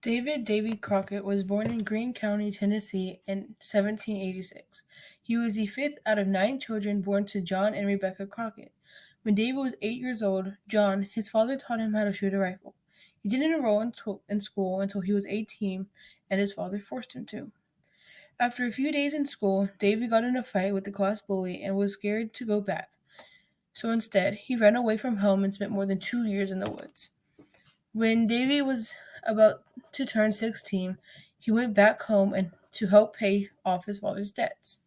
Davy Crockett was born in Greene County, Tennessee in 1786. He was the fifth out of 9 children born to John and Rebecca Crockett. When David was 8 years old, John, his father, taught him how to shoot a rifle. He didn't enroll in school until he was 18, and his father forced him to. After a few days in school, Davy got in a fight with the class bully and was scared to go back. So instead, he ran away from home and spent more than 2 years in the woods. When Davy was about to turn 16, he went back home and to help pay off his father's debts.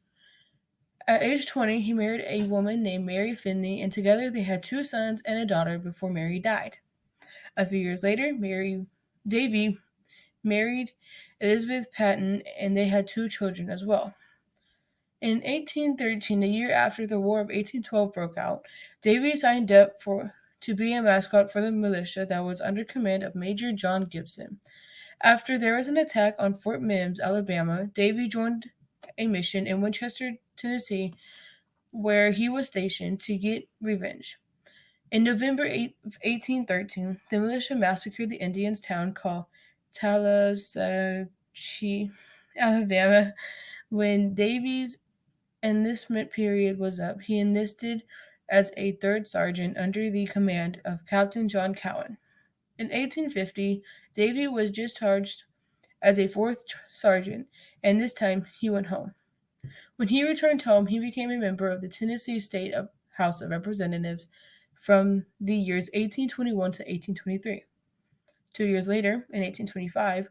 At age 20, he married a woman named Mary Finley, and together they had 2 sons and a daughter before Mary died. A few years later, Davy married Elizabeth Patton, and they had 2 children as well. In 1813, the year after the War of 1812 broke out, Davy signed up to be a mascot for the militia that was under command of Major John Gibson. After there was an attack on Fort Mims, Alabama, Davy joined a mission in Winchester, Tennessee, where he was stationed to get revenge. In November 1813, the militia massacred the Indians' town called Tallahatchie, Alabama. When Davy's enlistment period was up, he enlisted as a third sergeant under the command of Captain John Cowan. In 1850, Davy was discharged as a fourth sergeant, and this time he went home. When he returned home, he became a member of the Tennessee State House of Representatives from the years 1821 to 1823. 2 years later, in 1825,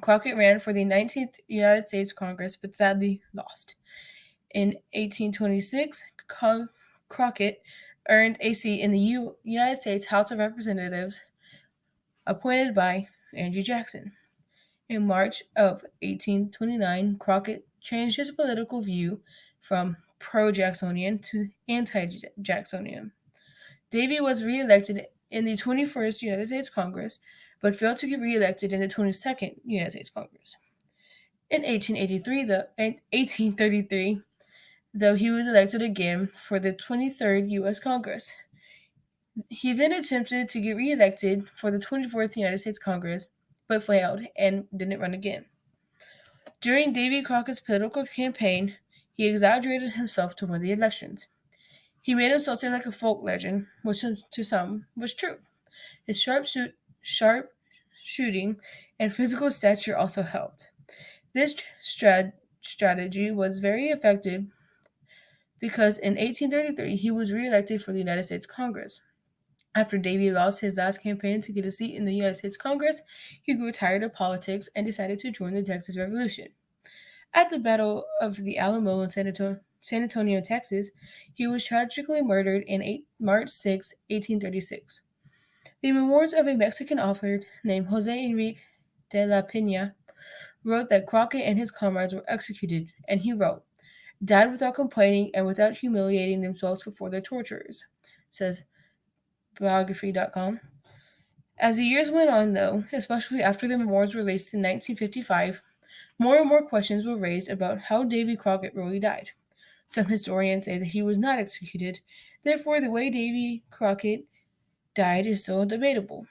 Crockett ran for the 19th United States Congress but sadly lost. In 1826, Crockett earned a seat in the United States House of Representatives appointed by Andrew Jackson. In March of 1829, Crockett changed his political view from pro-Jacksonian to anti-Jacksonian. Davy was re-elected in the 21st United States Congress, but failed to get re-elected in the 22nd United States Congress. In 1833, though he was elected again for the 23rd U.S. Congress. He then attempted to get re-elected for the 24th United States Congress, but failed and didn't run again. During Davy Crockett's political campaign, he exaggerated himself to win the elections. He made himself seem like a folk legend, which to some was true. His sharp shooting and physical stature also helped. This strategy was very effective because in 1833 he was re-elected for the United States Congress. After Davy lost his last campaign to get a seat in the United States Congress, he grew tired of politics and decided to join the Texas Revolution. At the Battle of the Alamo in San Antonio, Texas, he was tragically murdered on March 6, 1836. The memoirs of a Mexican author named Jose Enrique de la Pena wrote that Crockett and his comrades were executed, and he wrote, "Died without complaining and without humiliating themselves before their torturers," says biography.com. As the years went on, though, especially after the memoirs were released in 1955, more and more questions were raised about how Davy Crockett really died. Some historians say that he was not executed, therefore the way Davy Crockett died is still debatable.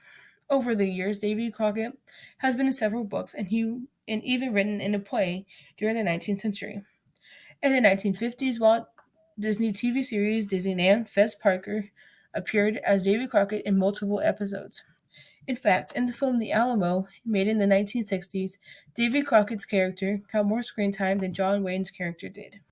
Over the years, Davy Crockett has been in several books and even written in a play during the 19th century. In the 1950s, Walt Disney TV series Disneyland Fez Parker appeared as Davy Crockett in multiple episodes. In fact, in the film The Alamo, made in the 1960s, Davy Crockett's character got more screen time than John Wayne's character did.